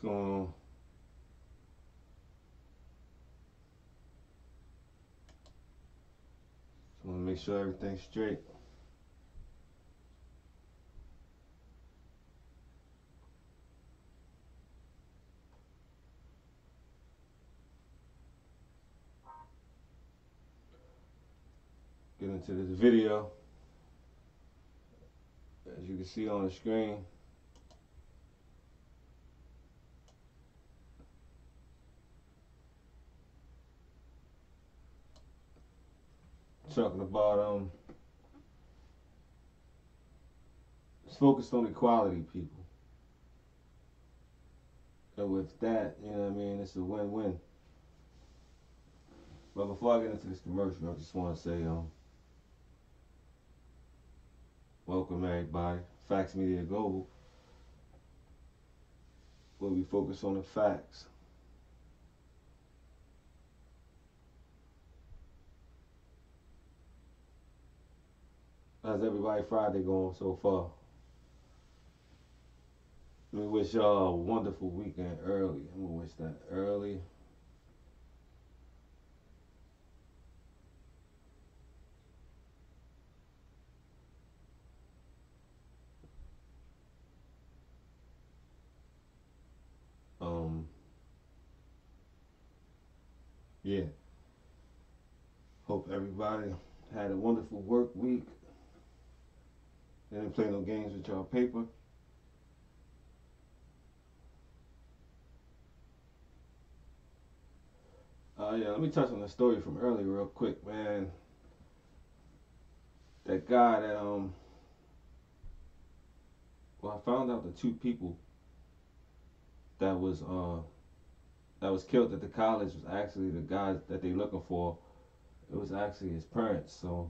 going on? Just want to make sure everything's straight. Get into this video. As you can see on the screen, talking about it's focused on equality, people. And with that, you know what I mean, it's a win-win. But before I get into this commercial, I just want to say welcome everybody. Factz Media Global, where we focus on the facts. How's everybody Friday going so far? Let me wish y'all a wonderful weekend early. I'm gonna wish that early. Yeah. Hope everybody had a wonderful work week. Didn't play no games with y'all paper. Yeah, let me touch on the story from earlier real quick, man. That guy that well, I found out the two people that was killed at the college was actually the guys that they looking for. It was actually his parents, so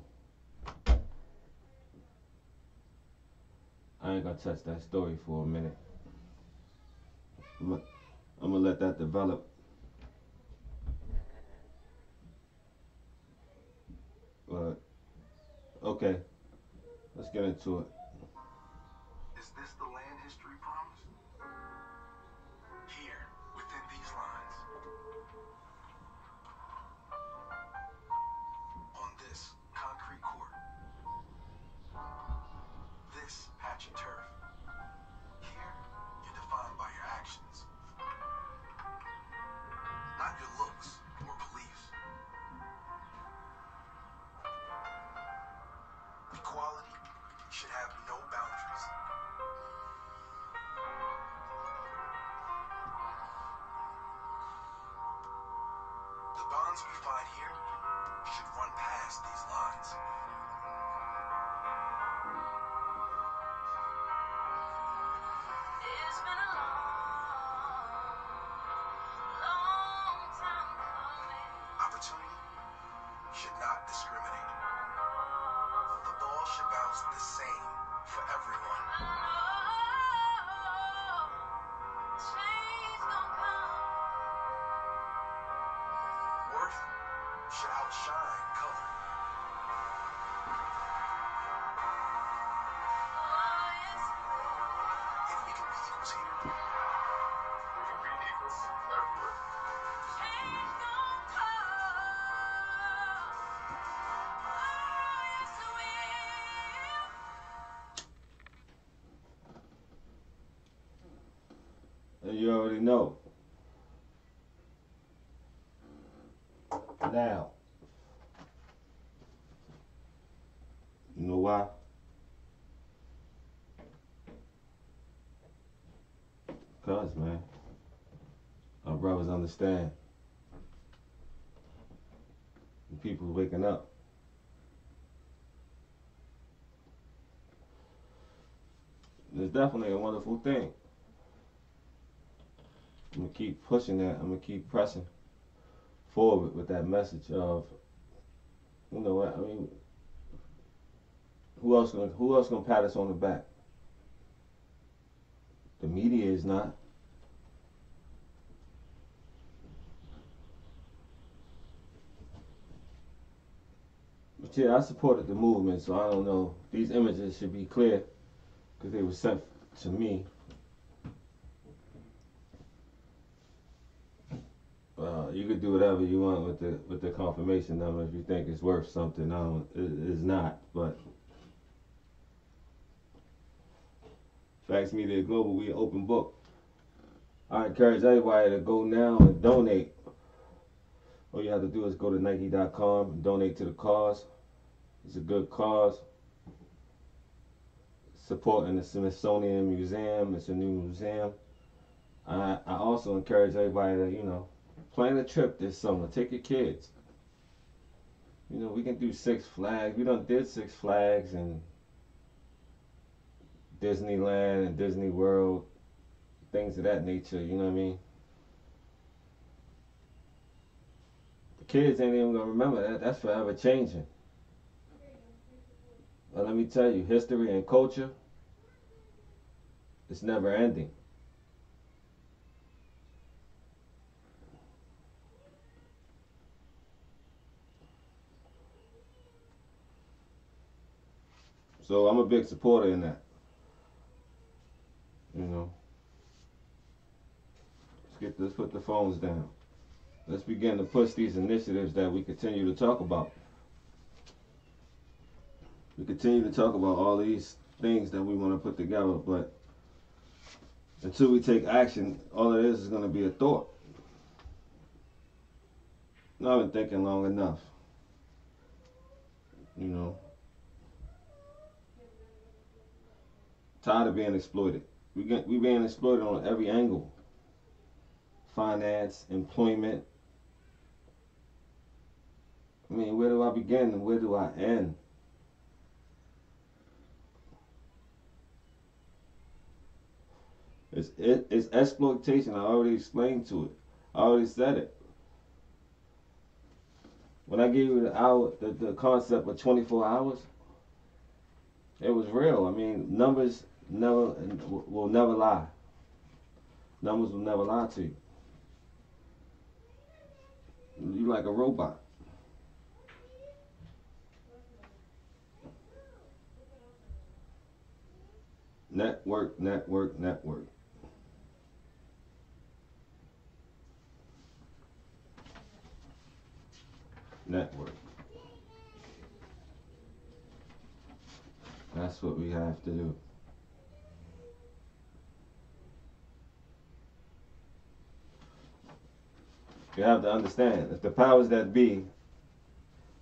I ain't gonna touch that story for a minute. I'm gonna let that develop. But okay, let's get into it. Is this the land history promised? Here, within these lines, on this concrete court, this patch of turf, here, you're defined by your actions, not your looks or beliefs. Equality should have no boundaries. The bonds we find here should run past these lines. It's been a long time coming. Opportunity should not discriminate. The ball should bounce the same for everyone. Change gon' come. Worth should outshine color. If we can be equals here, we can be equals everywhere. Change gon' come. Yes, it will. And you already know. Now, you know why? Cause, man, our brothers understand. The people waking up. It's definitely a wonderful thing. I'm gonna keep pushing that. I'm gonna keep pressing forward with that message of, you know what I mean. Who else gonna pat us on the back? The media is not. But yeah, I supported the movement, so I don't know. These images should be clear because they were sent to me. You could do whatever you want with the confirmation number if you think it's worth something. I don't. It's not. But Factz Media Global, we an open book. I encourage everybody to go now and donate. All you have to do is go to Nike.com and donate to the cause. It's a good cause. Supporting the Smithsonian Museum. It's a new museum. I also encourage everybody to, plan a trip this summer. Take your kids. We can do Six Flags. We done did Six Flags and Disneyland and Disney World, things of that nature, you know what I mean? The kids ain't even gonna remember that. That's forever changing. But let me tell you, history and culture, it's never ending. So I'm a big supporter in that. Let's put the phones down. Let's begin to push these initiatives that we continue to talk about. We continue to talk about all these things that we want to put together, but until we take action, all it is going to be a thought. I've been thinking long enough. Tired of being exploited. We being exploited on every angle. Finance, employment. I mean, where do I begin and where do I end? It's exploitation. I already explained to it. I already said it. When I gave you the concept of 24 hours, it was real. I mean, numbers will never lie. Numbers will never lie to you. You like a robot. Network, network, network. Network. That's what we have to do. You have to understand, if the powers that be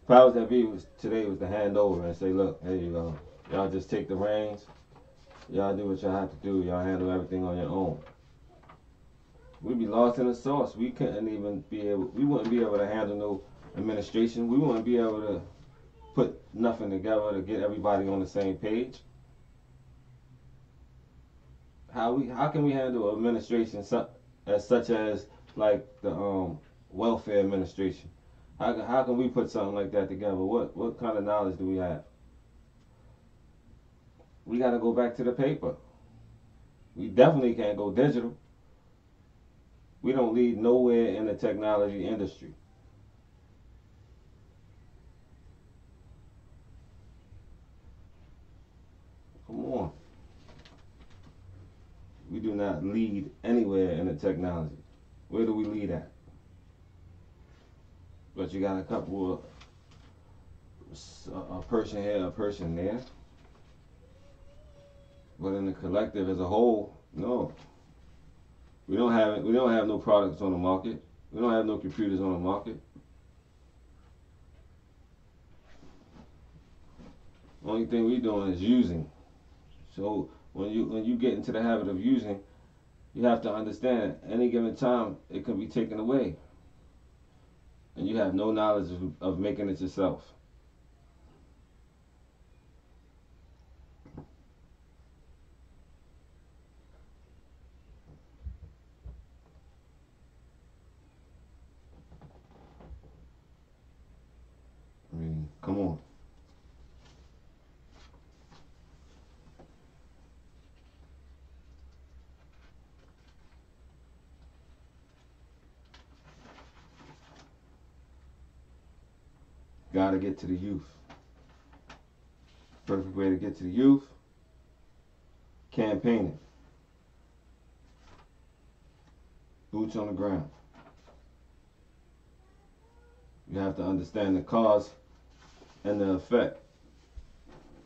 was today was to hand over and say, look, here you go. Y'all just take the reins. Y'all do what y'all have to do. Y'all handle everything on your own. We'd be lost in the sauce. We wouldn't be able to handle no administration. We wouldn't be able to put nothing together to get everybody on the same page. How can we handle administration such as like the welfare administration? How can we put something like that together? What kind of knowledge do we have? We got to go back to the paper. We definitely can't go digital. We don't lead nowhere in the technology industry. Come on. We do not lead anywhere in the technology. Where do we lead at? But you got a couple of a person here, a person there. But in the collective as a whole, no. We don't have no products on the market. We don't have no computers on the market. Only thing we're doing is using. So when you get into the habit of using, you have to understand at any given time it can be taken away. And you have no knowledge of making it yourself. I mean, come on. Gotta get to the youth. Perfect way to get to the youth, campaigning. Boots on the ground. You have to understand the cause and the effect.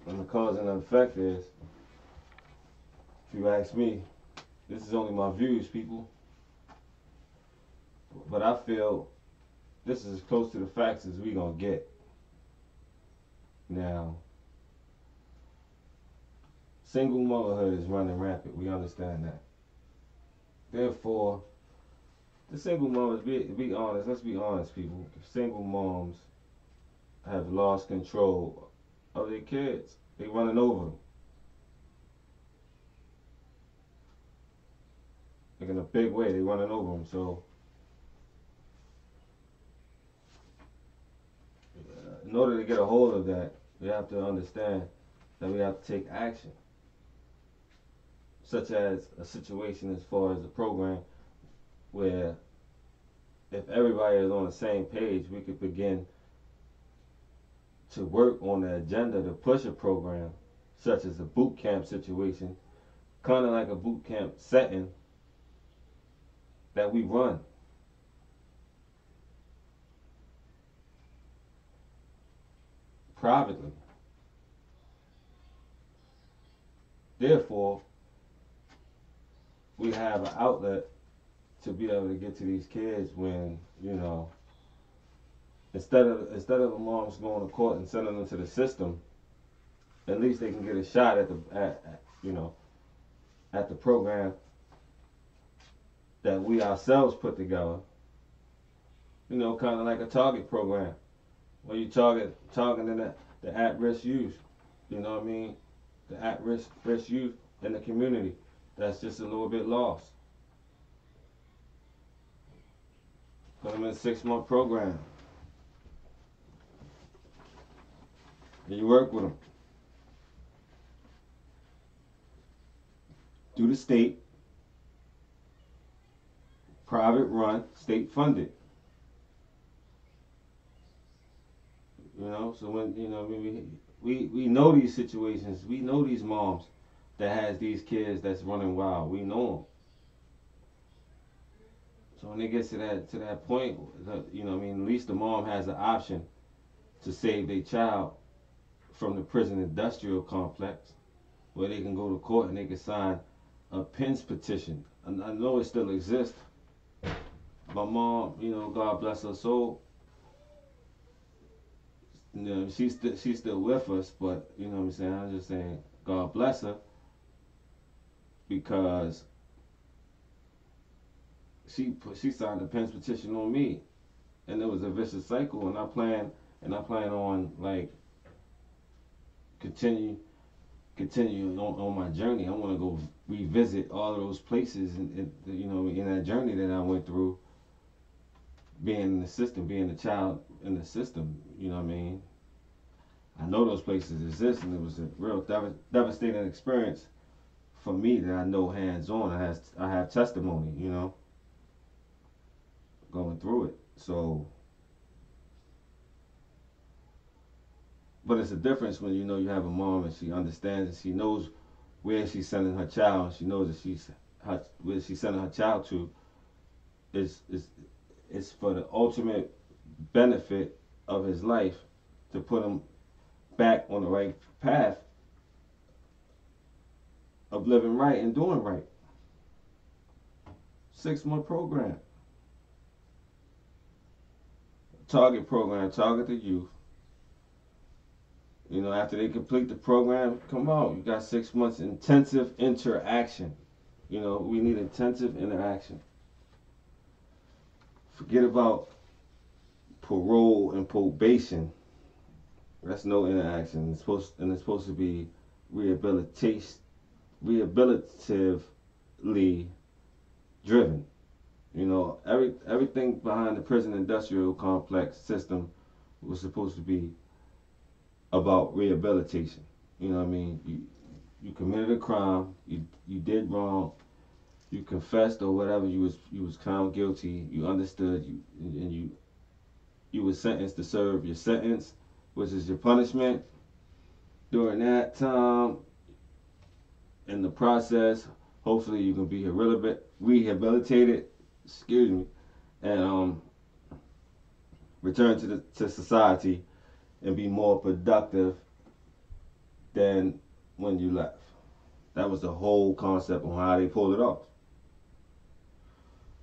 And the cause and the effect is, if you ask me, this is only my views, people, but I feel this is as close to the facts as we gonna get. Now, single motherhood is running rampant. We understand that. Therefore, the single moms, be honest, let's be honest, people. Single moms have lost control of their kids. They running over them. Like in a big way, they running over them. So, in order to get a hold of that, we have to understand that we have to take action, such as a situation as far as a program where if everybody is on the same page, we could begin to work on the agenda to push a program such as a boot camp situation, kind of like a boot camp setting that we run. Privately. Therefore, we have an outlet to be able to get to these kids when, instead of the moms going to court and sending them to the system, at least they can get a shot at at the program that we ourselves put together. Kind of like a target program where you targeting the at-risk youth. You know what I mean? The at-risk youth in the community that's just a little bit lost. Put them in a 6-month program. And you work with them. Through the state, private run, state funded. So when we know these situations, we know these moms that has these kids that's running wild. We know them. So when it gets to that point, at least the mom has the option to save their child from the prison industrial complex, where they can go to court and they can sign a PINS petition. And I know it still exists. My mom, God bless her soul, she's still with us, but I'm just saying, God bless her, because she signed a PINS petition on me, and it was a vicious cycle, and I plan on like continue on my journey. I want to go revisit all of those places, and in that journey that I went through, being in the system, being a child in the system. I know those places exist, and it was a real devastating experience for me that I know hands on. I have testimony, going through it. So, but it's a difference when you have a mom and she understands and she knows where she's sending her child. And she knows that where she's sending her child to is for the ultimate benefit of his life, to put him back on the right path of living right and doing right. 6-month program. Target program, target the youth. After they complete the program, come out. You got 6 months intensive interaction. We need intensive interaction. Forget about parole and probation. That's no interaction. It's supposed to be rehabilitatively driven. Everything behind the prison industrial complex system was supposed to be about rehabilitation. You committed a crime, you did wrong, you confessed or whatever, you was found guilty, you understood, you were sentenced to serve your sentence, which is your punishment. During that time, in the process, hopefully you can be rehabilitated, and return to society and be more productive than when you left. That was the whole concept on how they pulled it off.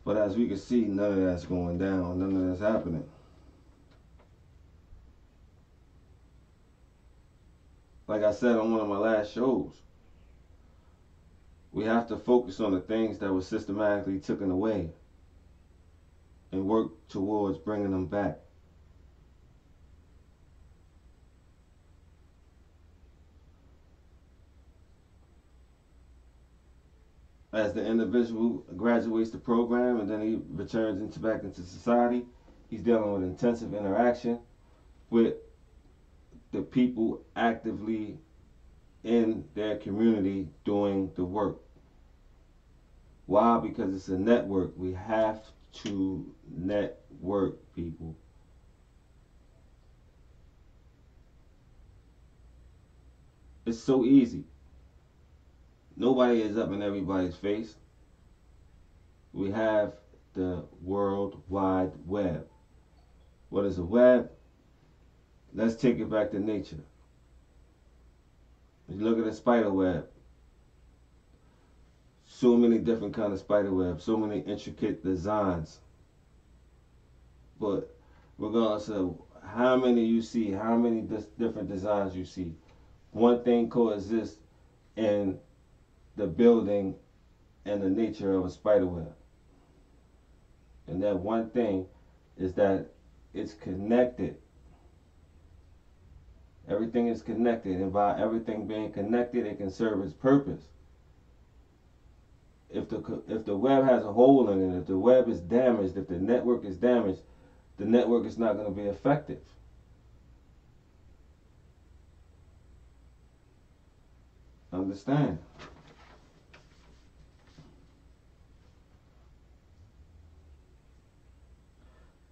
But as we can see, none of that's going down. None of that's happening. Like I said on one of my last shows, we have to focus on the things that were systematically taken away and work towards bringing them back. As the individual graduates the program and then he returns back into society, he's dealing with intensive interaction with the people actively in their community doing the work. Why? Because it's a network. We have to network, people. It's so easy. Nobody is up in everybody's face. We have the World Wide Web. What is a web? Let's take it back to nature. You look at a spider web. So many different kind of spider webs, so many intricate designs. But regardless of how many you see, how many different designs you see, one thing coexists in the building and the nature of a spider web. And that one thing is that it's connected. Everything is connected, and by everything being connected, it can serve its purpose. If the web has a hole in it, if the web is damaged, if the network is damaged, the network is not going to be effective. Understand?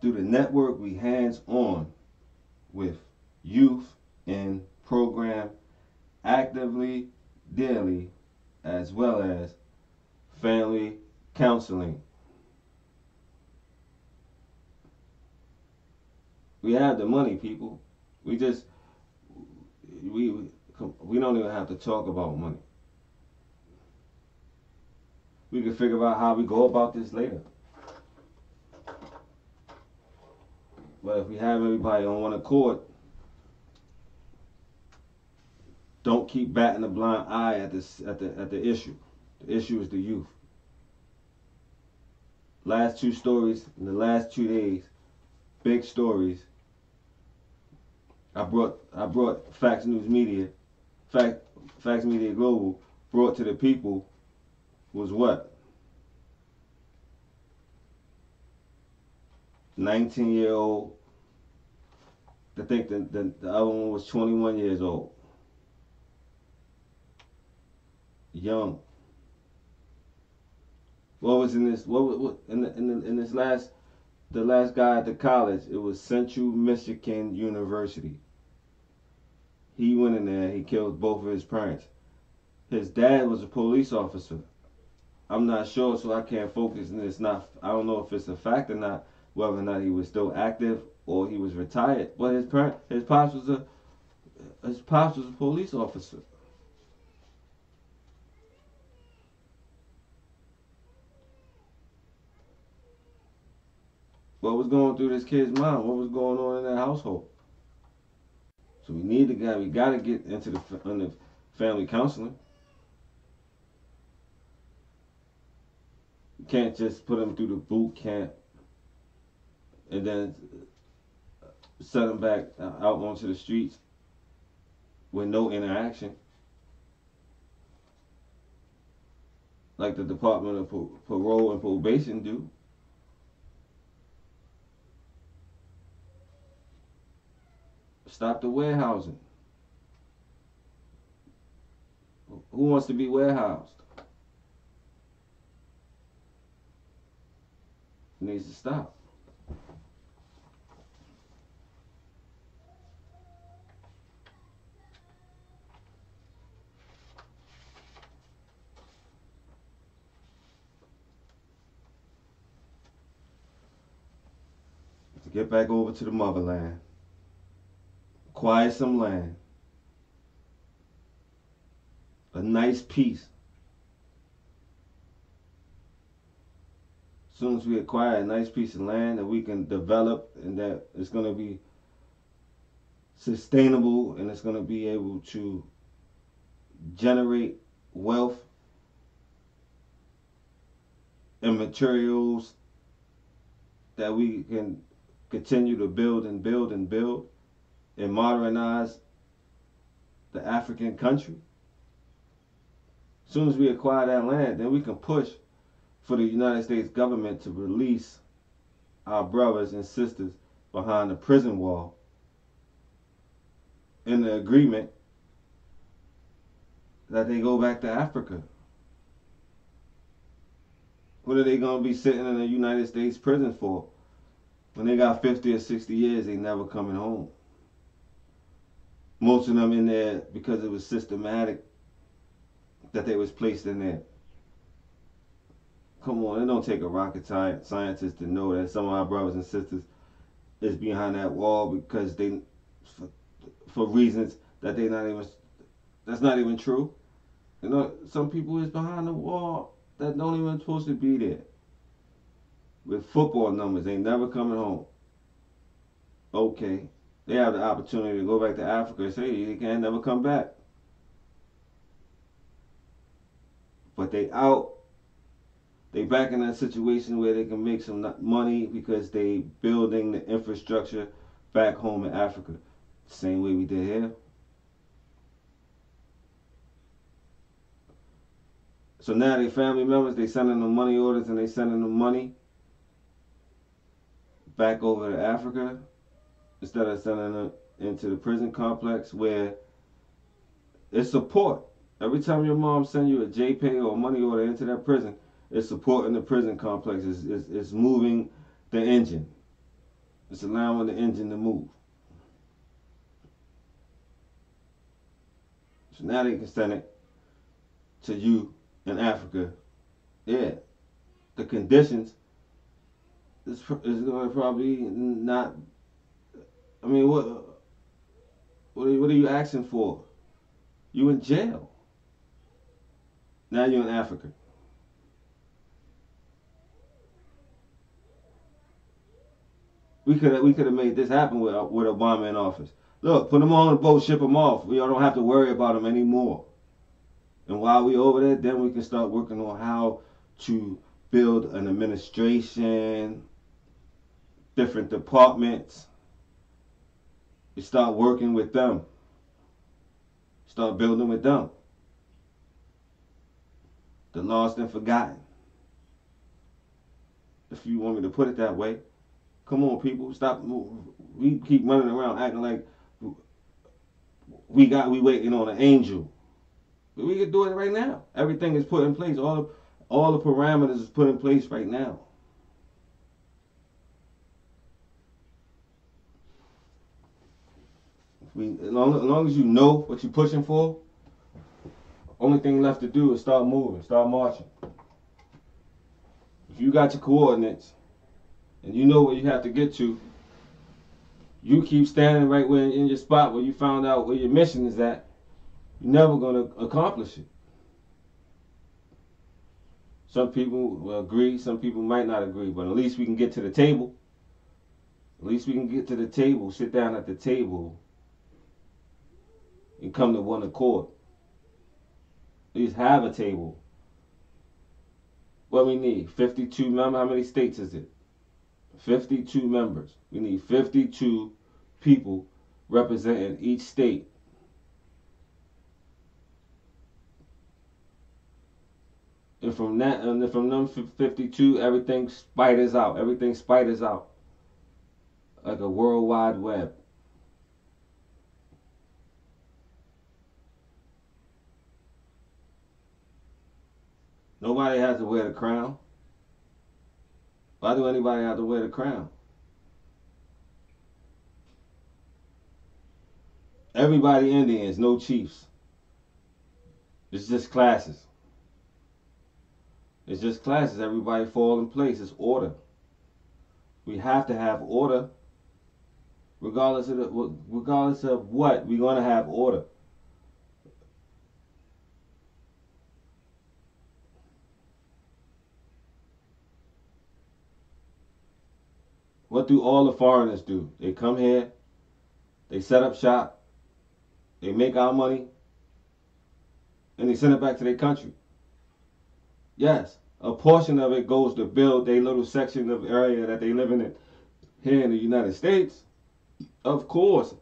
Through the network, we hands-on with youth in program actively, daily, as well as family counseling. We have the money, people. We just we don't even have to talk about money. We can figure out how we go about this later. But if we have everybody on one accord, don't keep batting a blind eye at the issue. The issue is the youth. Last two stories in the last 2 days, big stories. I brought Factz News Media, Factz Media Global brought to the people was what? 19-year-old. I think the other one was 21 years old. Young. What was in this? What in this last the last guy at the college? It was Central Michigan University. He went in there. He killed both of his parents. His dad was a police officer. I'm not sure, so I can't focus. And it's not. I don't know if it's a fact or not, whether or not he was still active or he was retired. But his pops was a police officer. What was going through this kid's mind? What was going on in that household? So we got to get into the family counseling. You can't just put them through the boot camp and then set them back out onto the streets with no interaction, like the Department of Parole and Probation do. Stop the warehousing. Who wants to be warehoused? It needs to stop. get back over to the motherland, acquire some land, a nice piece. As soon as we acquire a nice piece of land that we can develop and that it's going to be sustainable and it's going to be able to generate wealth and materials that we can continue to build and build and build and modernize the African country. As soon as we acquire that land, then we can push for the United States government to release our brothers and sisters behind the prison wall in the agreement that they go back to Africa. What are they going to be sitting in a United States prison for? When they got 50 or 60 years, they never coming home. Most of them in there because it was systematic that they was placed in there. Come on, it don't take a rocket scientist to know that some of our brothers and sisters is behind that wall because they, for reasons that that's not even true. You know, some people is behind the wall that don't even supposed to be there. With football numbers, they never coming home. Okay, they have the opportunity to go back to Africa and say they can't never come back. But they out. They back in that situation where they can make some money because they building the infrastructure back home in Africa. Same way we did here. So now they family members, they sending them money orders and they sending them money back over to Africa instead of sending them into the prison complex where it's support. Every time your mom send you a JPay or a money order into that prison, it's supporting the prison complex. It's moving the engine. It's allowing the engine to move. So now they can send it to you in Africa. Yeah, the conditions is going to probably not. I mean, what are you asking for? You in jail. Now you're in Africa. We could have made this happen with Obama in office. Look, put them on the boat, ship them off. We don't have to worry about them anymore. And while we over there, then we can start working on how to build an administration, different departments. You start working with them. Start building with them. The lost and forgotten. If you want me to put it that way. Come on, people, stop. We keep running around acting like we waiting on an angel. But we can do it right now. Everything is put in place. All the parameters is put in place right now. As long as you know what you're pushing for, only thing left to do is start moving, start marching. If you got your coordinates and you know where you have to get to, you keep standing right where in your spot where you found out where your mission is at, you're never going to accomplish it. Some people will agree, some people might not agree, but at least we can get to the table. At least we can get to the table, sit down at the table, and come to one accord. At least have a table. What we need? 52 members. How many states is it? 52 members. We need 52 people representing each state. And from them 52, everything spiders out. Everything spiders out. Like a worldwide web. Nobody has to wear the crown. Why do anybody have to wear the crown? Everybody Indians, no chiefs. It's just classes. It's just classes. Everybody fall in place. It's order. We have to have order regardless of what, we're gonna have order. What do all the foreigners do? They come here, they set up shop, they make our money, and they send it back to their country. Yes, a portion of it goes to build their little section of area that they live in here in the United States. Of course,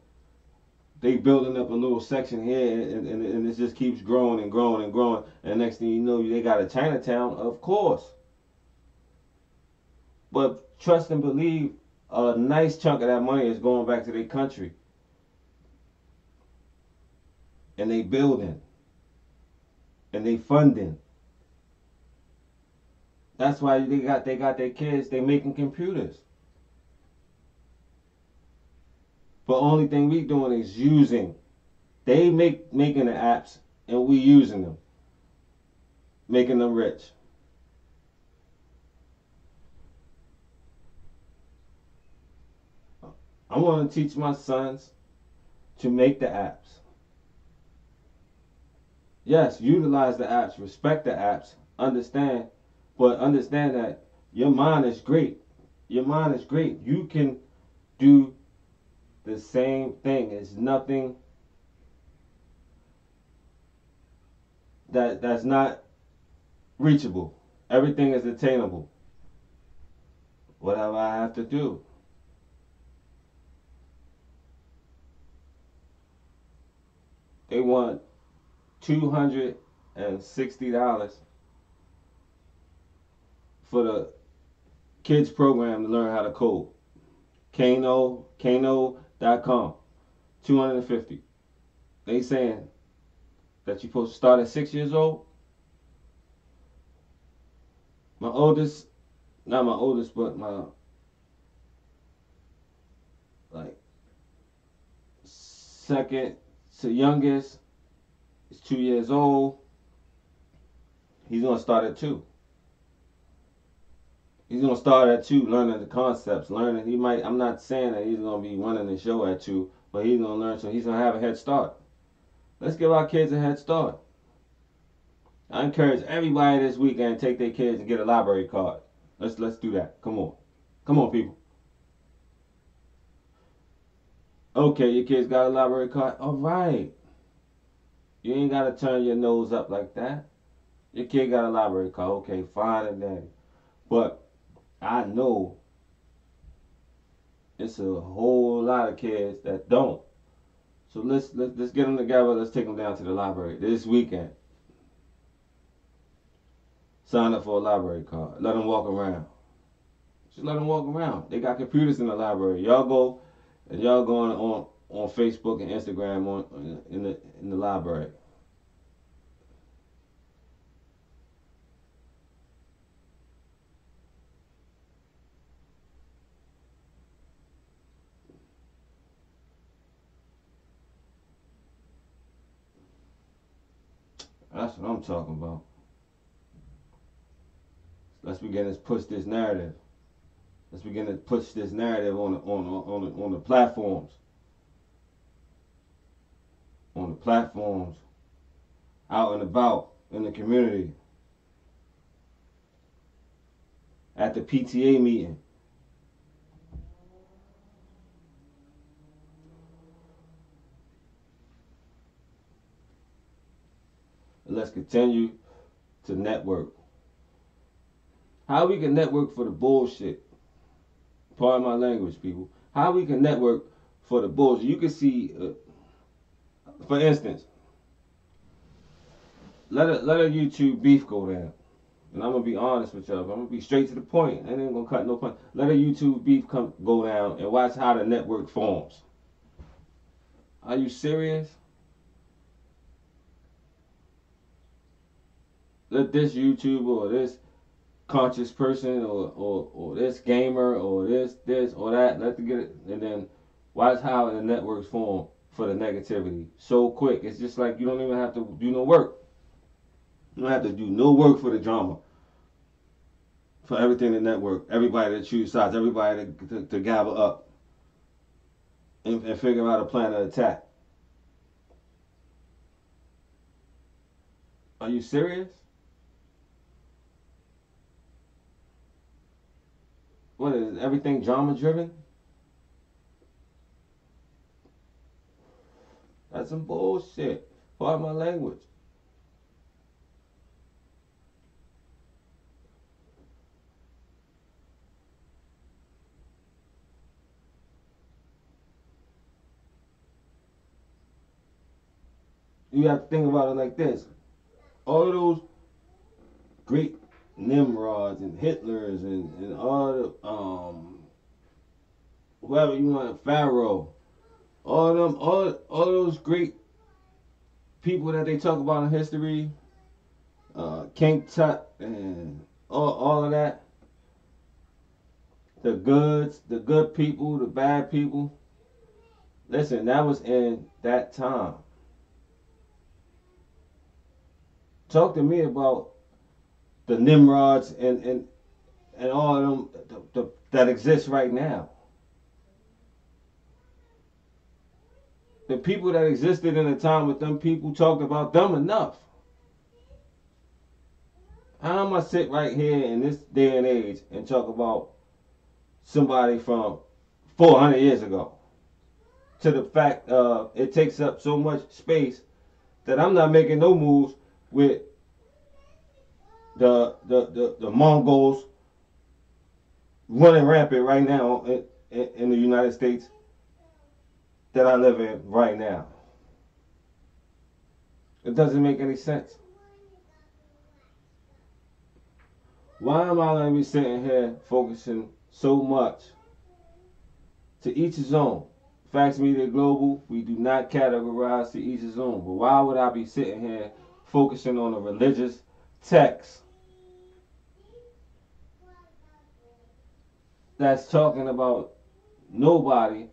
they building up a little section here, and it just keeps growing and growing and growing. And next thing you know, they got a Chinatown, of course. But trust and believe, a nice chunk of that money is going back to their country, and they building, and they funding. That's why they got their kids. They making computers. But only thing we doing is using. They making the apps, and we using them, making them rich. I want to teach my sons to make the apps. Yes, utilize the apps, respect the apps, understand, but understand that your mind is great. Your mind is great. You can do the same thing. It's nothing that's not reachable. Everything is attainable. Whatever I have to do. They want $260 for the kids program to learn how to code. Kano.com. 250. They saying that you're supposed to start at 6 years old. My oldest, not my oldest, but my like second to youngest is 2 years old. He's gonna start at 2. He's gonna start at 2, learning the concepts, learning. He might. I'm not saying that he's gonna be running the show at 2, but he's gonna learn. So he's gonna have a head start. Let's give our kids a head start. I encourage everybody this weekend to take their kids and get a library card. Let's do that. Come on, people. Okay, your kids got a library card. All right. You ain't gotta turn your nose up like that. Your kid got a library card. Okay, fine and dandy. But I know it's a whole lot of kids that don't. So let's get them together. Let's take them down to the library this weekend. Sign up for a library card. Let them walk around. Just let them walk around. They got computers in the library. Y'all go and y'all going on Facebook and Instagram in the library. That's what I'm talking about. Let's begin to push this narrative. Let's begin to push this narrative on the platforms. On the platforms, out and about in the community, at the PTA meeting. Let's continue to network. How we can network for the bullshit. Pardon my language, people. How we can network for the bullshit. You can see, for instance, let a YouTube beef go down. And I'm gonna be honest with y'all. I'm gonna be straight to the point. I ain't gonna cut no point. Let a YouTube beef go down and watch how the network forms. Are you serious? Let this YouTuber or this conscious person or this gamer or this or that, let them get it, and then watch how the networks form for the negativity so quick. It's just like you don't even have to do no work. You don't have to do no work for the drama. For everything to network, everybody to choose sides, everybody to gather up. and figure out a plan of attack. Are you serious? What is everything drama driven? That's some bullshit. Pardon my language. You have to think about it like this. All of those great Nimrods and Hitlers and all the whoever you want, Pharaoh, all of them, all those great people that they talk about in history, King Tut and all of that, the good people, the bad people. Listen, that was in that time. Talk to me about the Nimrods and all of them that exist right now. The people that existed in the time with them people talked about them enough. How am I sit right here in this day and age and talk about somebody from 400 years ago? To the fact it takes up so much space that I'm not making no moves with the Mongols running rampant right now in the United States that I live in right now. It doesn't make any sense. Why am I going to be sitting here focusing so much? To each his own. Factz Media Global, we do not categorize, to each his own. But why would I be sitting here focusing on a religious text that's talking about nobody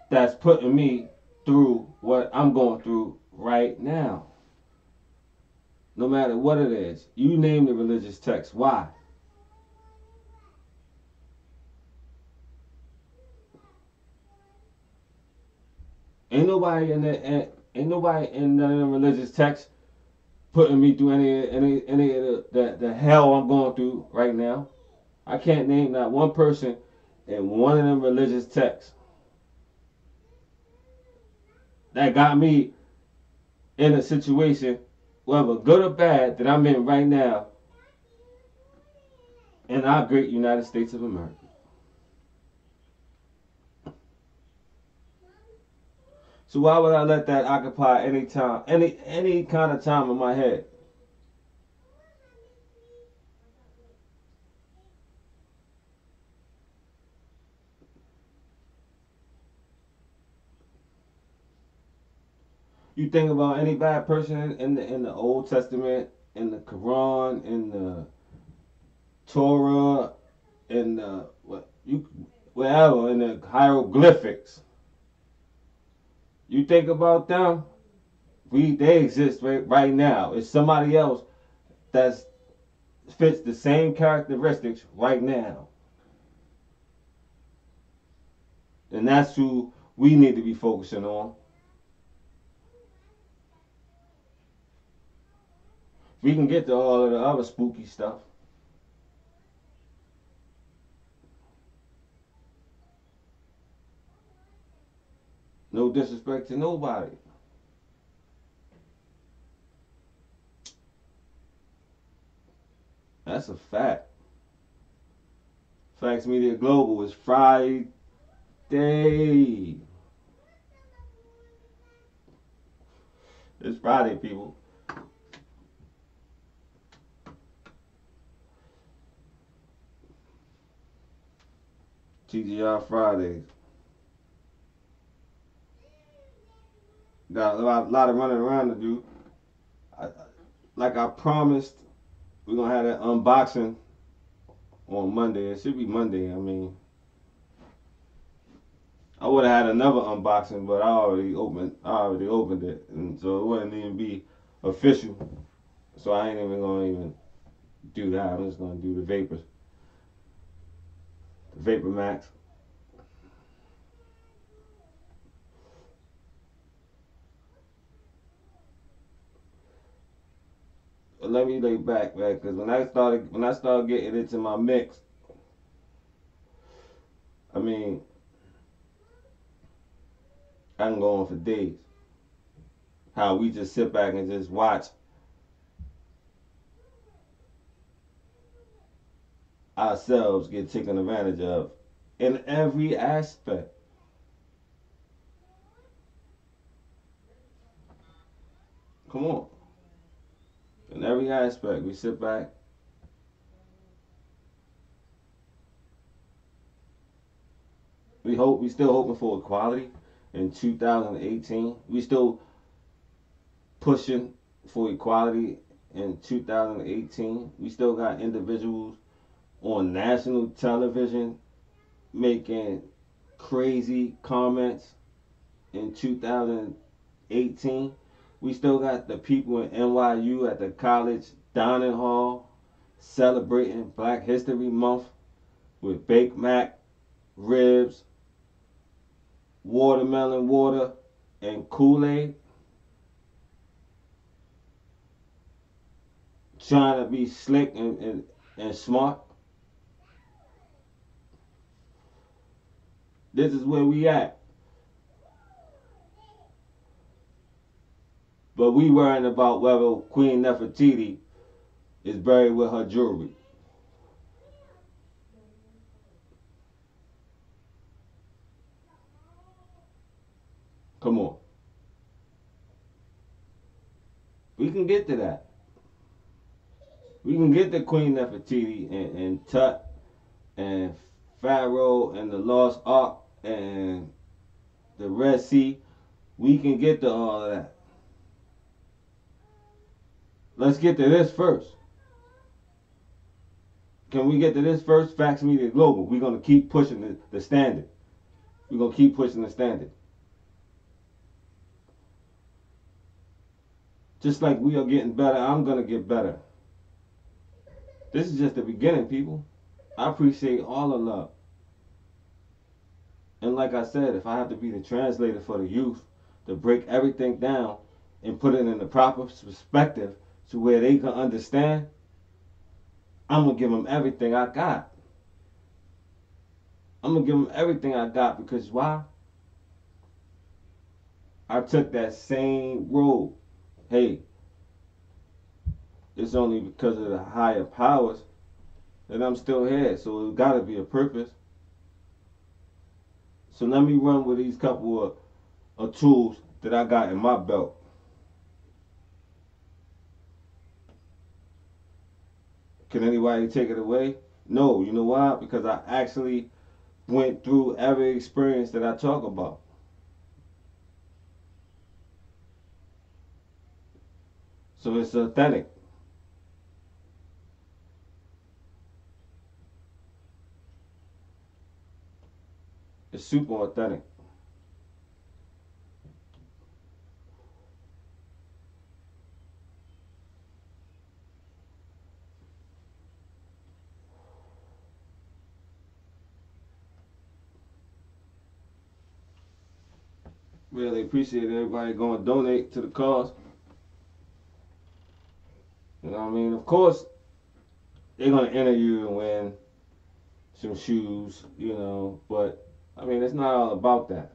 that's putting me through what I'm going through right now? No matter what it is. You name the religious text. Why? Ain't nobody in none of the religious texts putting me through any of the hell I'm going through right now. I can't name not one person in one of them religious texts that got me in a situation, whether good or bad, that I'm in right now in our great United States of America. So why would I let that occupy any time, any kind of time in my head? You think about any bad person in the Old Testament, in the Quran, in the Torah, in the wherever, in the hieroglyphics. You think about them, they exist right now. It's somebody else that fits the same characteristics right now. And that's who we need to be focusing on. We can get to all of the other spooky stuff. No disrespect to nobody. That's a fact. Factz Media Global is Friday. It's Friday, people. TGR Fridays. Got a lot of running around to do. Like I promised, we're going to have that unboxing on Monday. It should be Monday. I mean, I would have had another unboxing, but I already opened it, and so it wouldn't even be official. So I ain't even gonna do that. I'm just gonna do the Vapor Max. let me lay back, right? Because when I started getting into my mix, I mean, I can go on for days. How we just sit back and just watch ourselves get taken advantage of in every aspect. Come on, in every aspect, we sit back. We still hoping for equality in 2018. We still pushing for equality in 2018. We still got individuals on national television making crazy comments in 2018. We still got the people in NYU at the college dining hall celebrating Black History Month with Baked Mac, ribs, watermelon water, and Kool-Aid, trying to be slick and smart. This is where we at. But we worrying about whether Queen Nefertiti is buried with her jewelry. Come on. We can get to that. We can get to Queen Nefertiti and Tut and Pharaoh and the Lost Ark and the Red Sea. We can get to all of that. Let's get to this first. Can we get to this first? Factz Media Global. We're going to keep pushing the standard. We're going to keep pushing the standard. Just like we are getting better, I'm going to get better. This is just the beginning, people. I appreciate all the love. And like I said, if I have to be the translator for the youth to break everything down and put it in the proper perspective to where they can understand, I'm going to give them everything I got. I'm going to give them everything I got because why? I took that same road. Hey, it's only because of the higher powers that I'm still here. So it's got to be a purpose. So let me run with these couple of tools that I got in my belt. Can anybody take it away? No. You know why? Because I actually went through every experience that I talk about. So it's authentic. It's super authentic. Really appreciate everybody going to donate to the cause. You know what I mean? Of course, they're going to enter you and win some shoes, you know, but I mean, it's not all about that.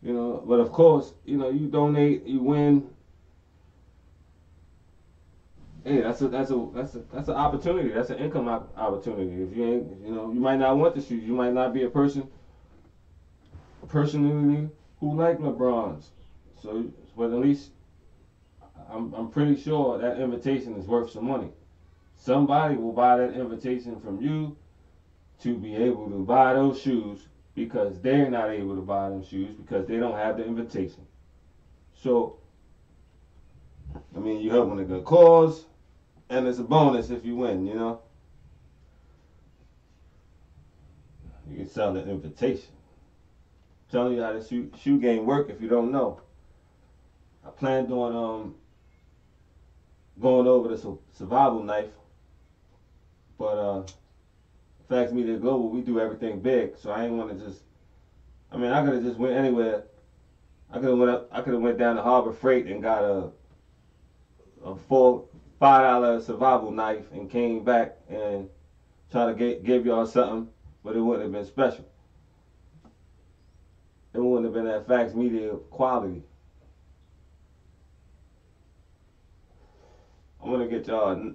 You know, but of course, you know, you donate, you win. Hey, that's an opportunity. That's an income opportunity. If you ain't, you know, you might not want the shoes. You might not be a personally who like LeBrons. So, but at least I'm pretty sure that invitation is worth some money. Somebody will buy that invitation from you to be able to buy those shoes because they're not able to buy them shoes because they don't have the invitation. So, I mean, you're helping a good cause, and it's a bonus if you win, you know? You can sell the invitation. I'm telling you how the shoe game work if you don't know. I planned on going over the survival knife, but Factz Media Global, we do everything big, so I ain't want to just. I mean, I could have just went anywhere. I could have went down to Harbor Freight and got a $4-5 survival knife and came back and tried to give y'all something, but it wouldn't have been special. It wouldn't have been that Factz media quality. I'm gonna get y'all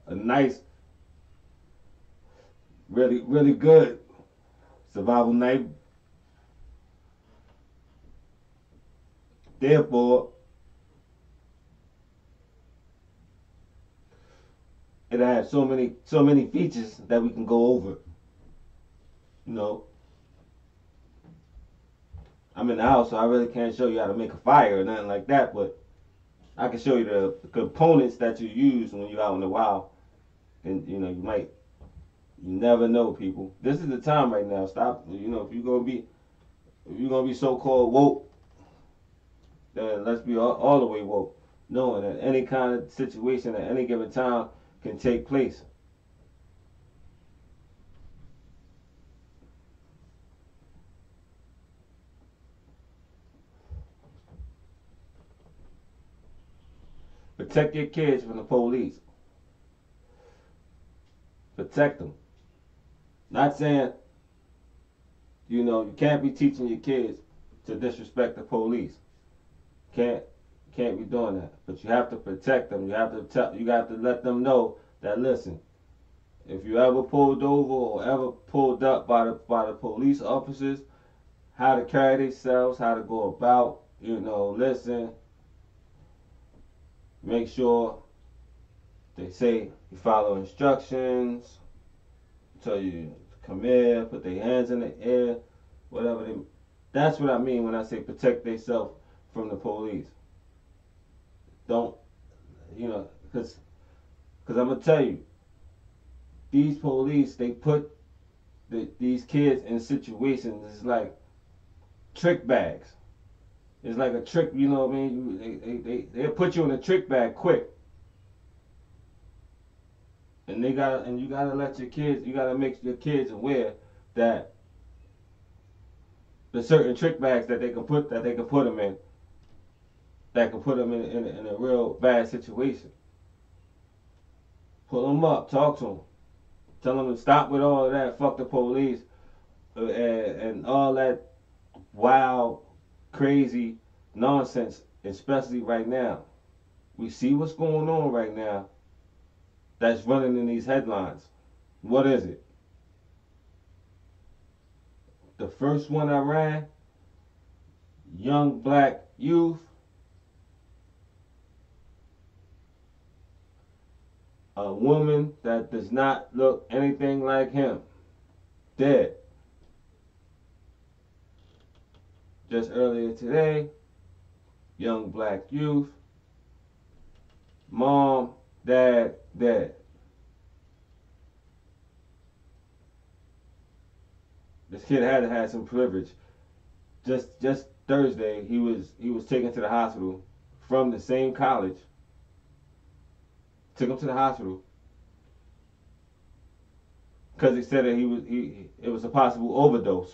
a nice, really, really good survival knife. Therefore, it has so many features that we can go over. You know, I'm in the house, so I really can't show you how to make a fire or nothing like that, but I can show you the components that you use when you're out in the wild. And you know, you never know, people. This is the time right now. Stop. You know, if you're gonna be so-called woke, then let's be all the way woke, knowing that any kind of situation at any given time can take place. Protect your kids from the police. Protect them. Not saying, you know, you can't be teaching your kids to disrespect the police. Can't be doing that. But you have to protect them. You got to let them know that, listen, if you ever pulled over or ever pulled up by the police officers, how to carry themselves, how to go about, you know, listen, make sure they say you follow instructions, tell you to come here, put their hands in the air, whatever they. That's what I mean when I say protect themselves from the police. Don't, you know, because I'm gonna tell you, these police, they put these kids in situations. It's like trick bags. It's like a trick, you know what I mean? They'll put you in a trick bag quick. And you gotta let your kids, you gotta make your kids aware that the certain trick bags that they can put them in, that can put them in a real bad situation. Pull them up, talk to them, tell them to stop with all of that. Fuck the police and all that wild, crazy nonsense. Especially right now, we see what's going on right now. That's running in these headlines. What is it? The first one I ran, young black youth, a woman that does not look anything like him, dead. Just earlier today, young black youth, mom, dad, dead. This kid had to have some privilege. Just Thursday, he was taken to the hospital from the same college. Took him to the hospital because he said that it was a possible overdose.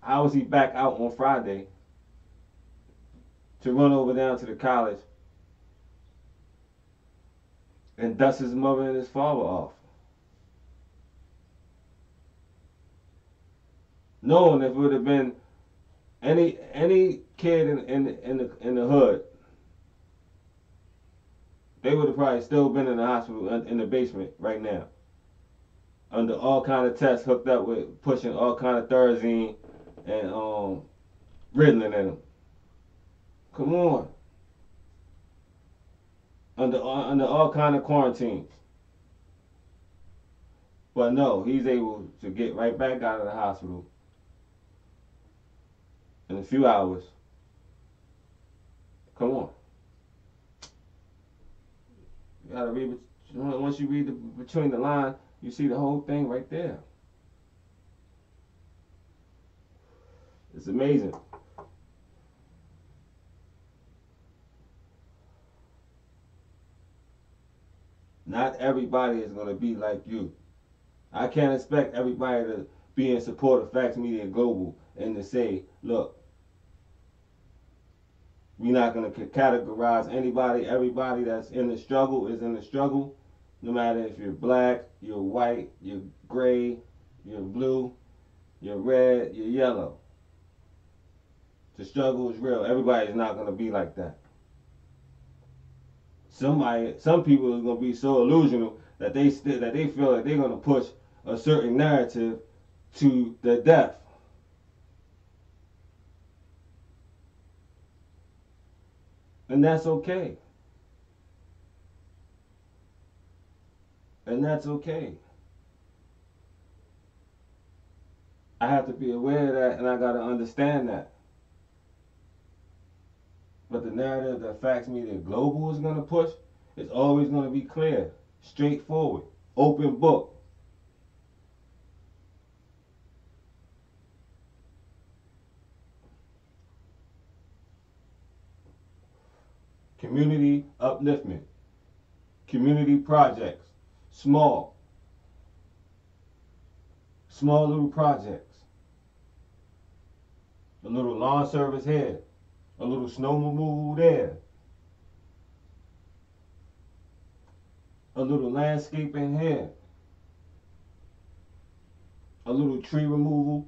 How was he back out on Friday to run over down to the college and dust his mother and his father off? Knowing if it would have been any kid in the hood, they would have probably still been in the hospital in the basement right now, under all kind of tests, hooked up with pushing all kind of Thorazine and Ritalin in them. Come on, under all kind of quarantines. But no, he's able to get right back out of the hospital in a few hours. Come on. You gotta read. Once you read between the lines, you see the whole thing right there. It's amazing. Not everybody is gonna be like you. I can't expect everybody to be in support of Factz Media Global and to say, look, We're not going to categorize anybody. Everybody that's in the struggle is in the struggle. No matter if you're black, you're white, you're gray, you're blue, you're red, you're yellow. The struggle is real. Everybody's not going to be like that. Some people are going to be so illusional that they feel that they're going to push a certain narrative to the death. And that's okay. And that's okay. I have to be aware of that, and I got to understand that. But the narrative that Factz Media Global is going to push is always going to be clear, straightforward, open book. Community upliftment, community projects, small little projects. A little lawn service here, a little snow removal there, a little landscaping here, a little tree removal,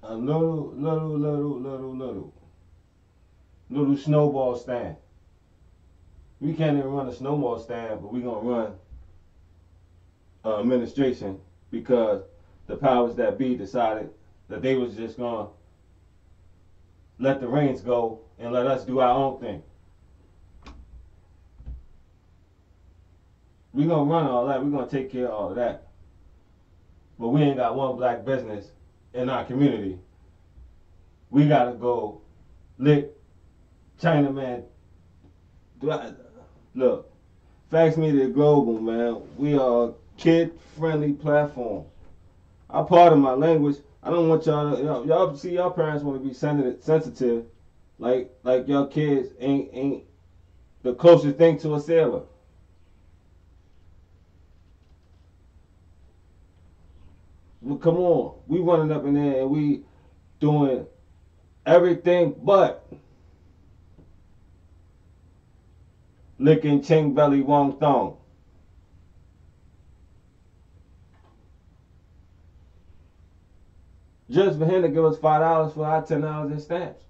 a little snowball stand. We can't even run a snowball stand, but we're gonna run administration because the powers that be decided that they was just gonna let the reins go and let us do our own thing. We're gonna run all that. We're gonna take care of all of that. But we ain't got one black business in our community. We gotta go lick Chinaman. Look, Factz Media Global, man. We are a kid-friendly platform. I part of my language. I don't want y'all to, y'all see y'all parents want to be sensitive, like y'all kids ain't the closest thing to a sailor. Well, come on, we running up in there and we doing everything but licking Ching Belly Wong Thong. Just for him to give us $5 for our $10 in stamps.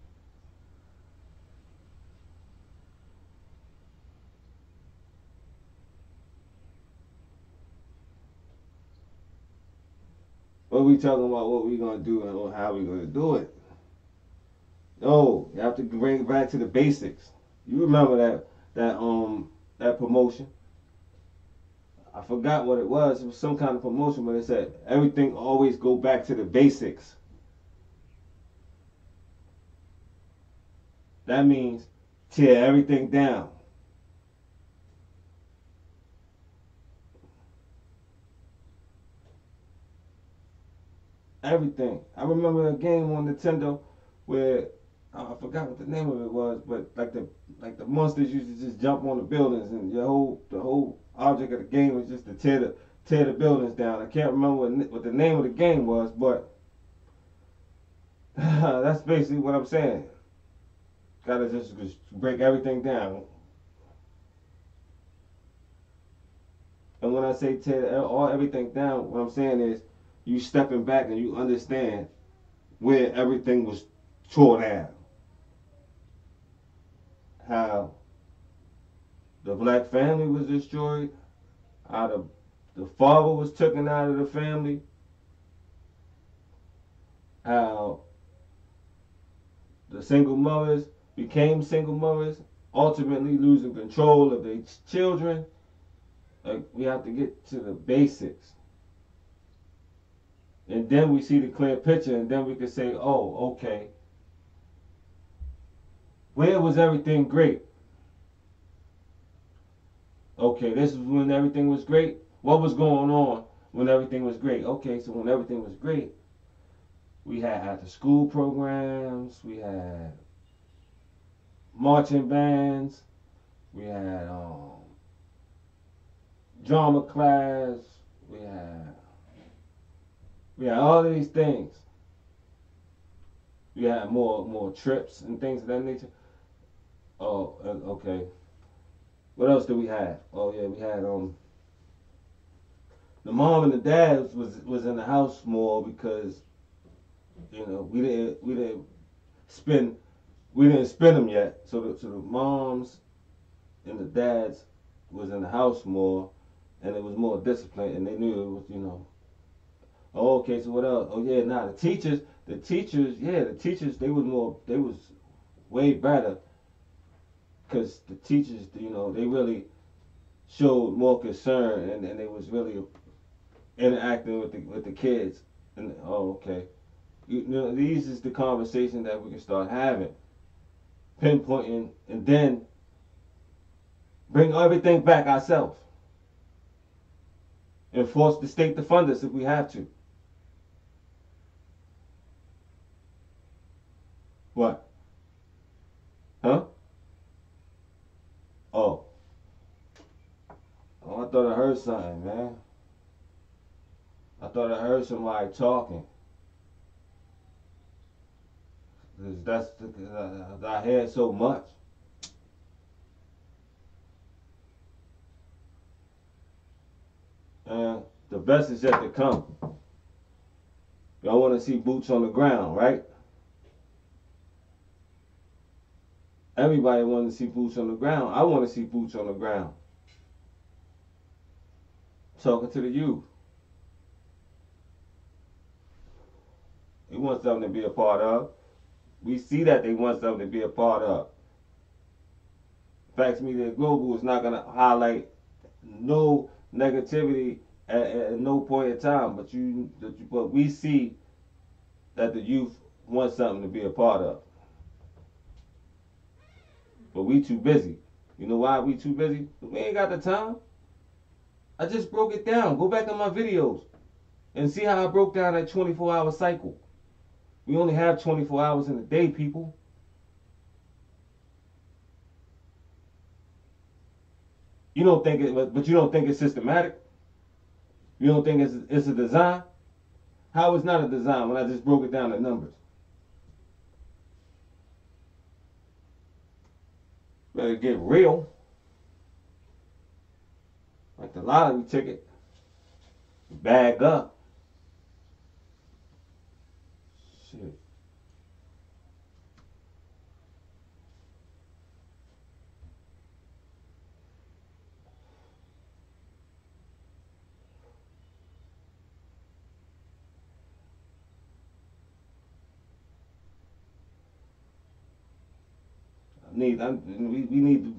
But we talking about what we gonna do and how we gonna do it. No, you have to bring it back to the basics. You remember that promotion? I forgot what it was. It was some kind of promotion, but it said everything always go back to the basics. That means tear everything down. Everything. I remember a game on Nintendo where I forgot what the name of it was, but like the monsters used to just jump on the buildings, and the whole object of the game was just to tear the buildings down. I can't remember what the name of the game was, but that's basically what I'm saying. Gotta just break everything down. And when I say tear everything down, what I'm saying is you stepping back and you understand where everything was torn down. How the black family was destroyed, how the father was taken out of the family, how the single mothers became single mothers, ultimately losing control of their children. Like, we have to get to the basics. And then we see the clear picture, and then we can say, oh, okay, where was everything great? Okay, this is when everything was great. What was going on when everything was great? Okay, so when everything was great, we had after school programs, we had marching bands, we had drama class, we had all of these things. You had more trips and things of that nature. Oh, okay. What else did we have? Oh yeah, we had the mom and the dad was in the house more because we didn't spend we didn't spend them yet. So the moms and the dads was in the house more, and it was more disciplined, and they knew it was Oh, okay. So what else? Oh yeah, nah. The teachers, they was way better because the teachers, they really showed more concern, and they was really interacting with the kids. And oh, okay. These is the conversation that we can start having, pinpointing, and then bring everything back ourselves and force the state to fund us if we have to. What? Huh? Oh. Oh, I thought I heard something, man. I thought I heard somebody talking. 'Cause I heard so much. And the best is yet to come. Y'all want to see boots on the ground, right? Everybody wants to see boots on the ground. I want to see boots on the ground. Talking to the youth. They want something to be a part of. We see that they want something to be a part of. Factz Media Global is not going to highlight no negativity at no point in time, but we see that the youth want something to be a part of. But we too busy. You know why we too busy? We ain't got the time. I just broke it down. Go back on my videos and see how I broke down that 24-hour cycle. We only have 24 hours in a day, people. You don't think it, but you don't think it's systematic. You don't think it's a design. How is not a design when I just broke it down to numbers? Better get real. Like the lottery ticket. Bag up. Shit. We need to,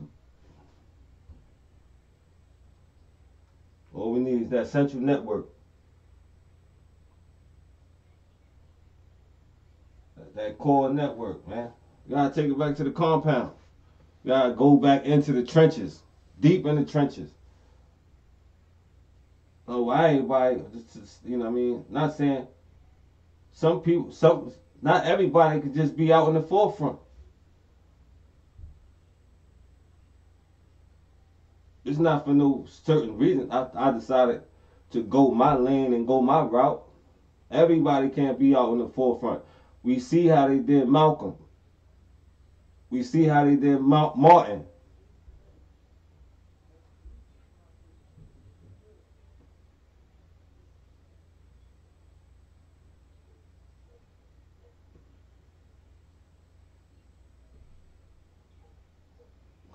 all we need is that central network. That core network, man. You gotta take it back to the compound. You gotta go back into the trenches. Deep in the trenches. Oh, why everybody you know what I mean? Not saying some people not everybody could just be out in the forefront. It's not for no certain reason. I decided to go my lane and go my route. Everybody can't be out in the forefront. We see how they did Malcolm. We see how they did Martin.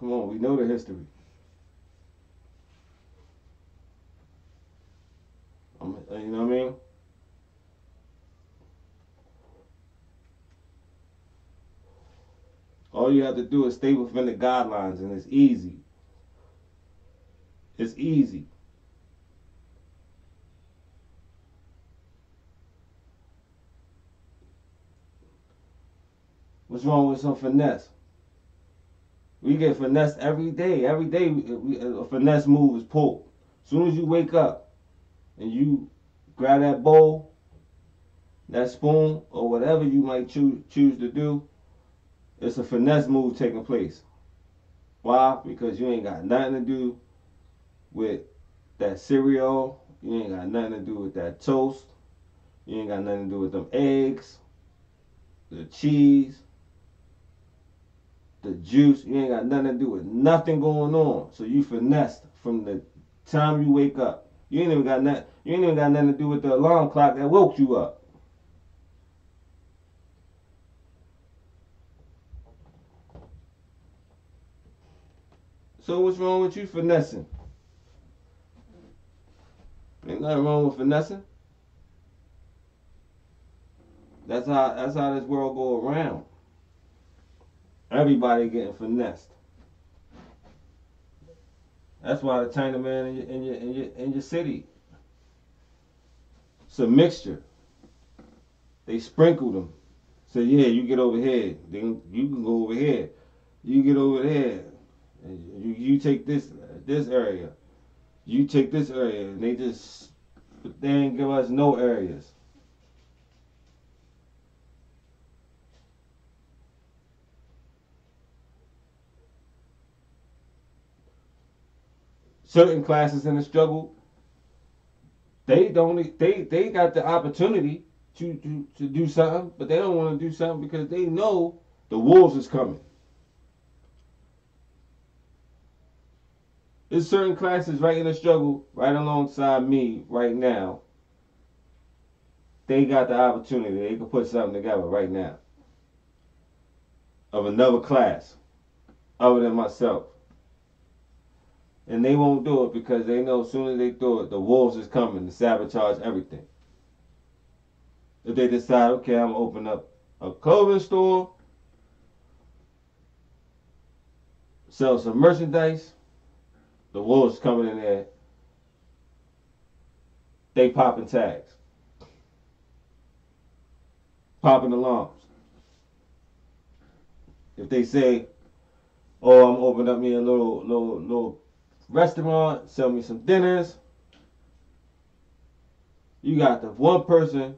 Come on, we know the history. You know what I mean? All you have to do is stay within the guidelines, and it's easy. It's easy. What's wrong with some finesse? We get finesse every day. Every day, a finesse move is pulled. As soon as you wake up and you grab that bowl, that spoon, or whatever you might choose to do, it's a finesse move taking place. Why? Because you ain't got nothing to do with that cereal. You ain't got nothing to do with that toast. You ain't got nothing to do with them eggs. the cheese, the juice. You ain't got nothing to do with nothing going on. So you finessed from the time you wake up. You ain't even got nothing. You ain't even got nothing to do with the alarm clock that woke you up. So what's wrong with you finessing? Ain't nothing wrong with finessing. That's how this world go around. Everybody getting finessed. That's why the Chinaman in your city. It's a mixture. They sprinkled them. Say, yeah, you get over here. Then you can go over here. You get over there. You take this area. You take this area. And they ain't give us no areas. Certain classes in the struggle, they got the opportunity to do something, but they don't want to do something because they know the wolves is coming. There's certain classes right in the struggle, right alongside me right now. They got the opportunity. They can put something together right now of another class other than myself. And they won't do it because they know as soon as they do it, the wolves is coming to sabotage everything. If they decide, okay, I'm gonna open up a clothing store, sell some merchandise, the wolves coming in there, they popping tags, popping alarms. If they say, oh, I'm opening up me a little restaurant, sell me some dinners, you got the one person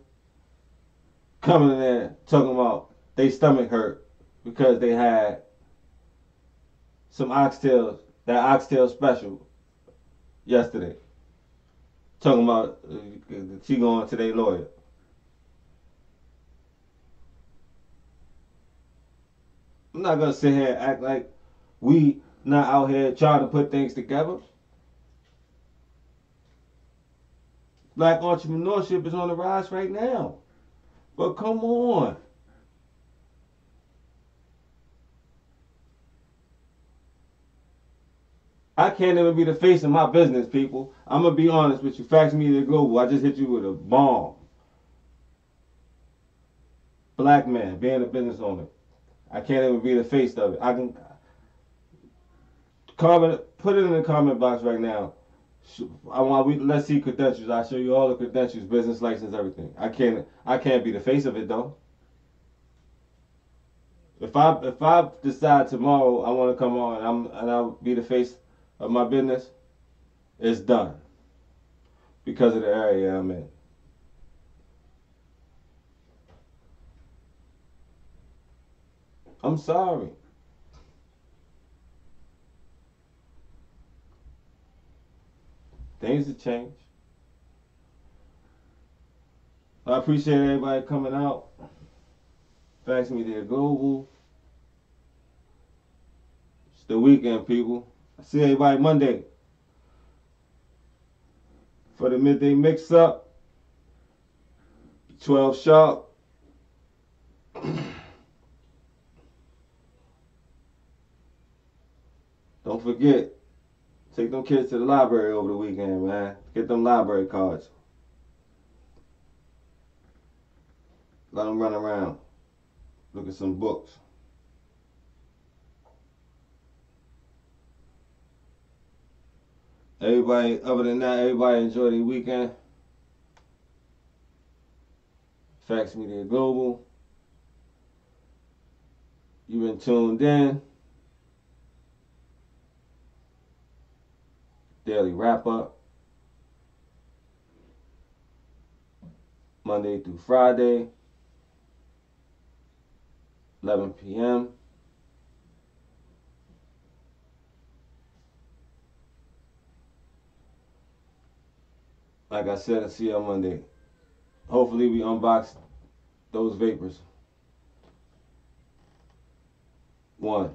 coming in there talking about they stomach hurt because they had some oxtails, that oxtail special yesterday. Talking about she going to their lawyer. I'm not gonna sit here and act like we not out here trying to put things together. Black entrepreneurship is on the rise right now. But come on. I can't even be the face of my business, people. I'm gonna be honest with you. Factz Media Global, I just hit you with a bomb. Black man, being a business owner. I can't even be the face of it. I can comment, put it in the comment box right now. Let's see credentials. I'll show you all the credentials, business license, everything. I can't be the face of it though. If I decide tomorrow I want to come on and I'll be the face of my business, it's done because of the area I'm in. I'm sorry. Things have changed. I appreciate everybody coming out. Factz Media Global. It's the weekend, people. I see everybody Monday for the midday mix up. 12 sharp. Don't forget, take them kids to the library over the weekend, man. Get them library cards. Let them run around. Look at some books. Everybody, other than that, everybody enjoy their weekend. Factz Media Global. You've been tuned in. Daily wrap up. Monday through Friday. 11 p.m. Like I said, I'll see you on Monday. Hopefully we unbox those vapors. One.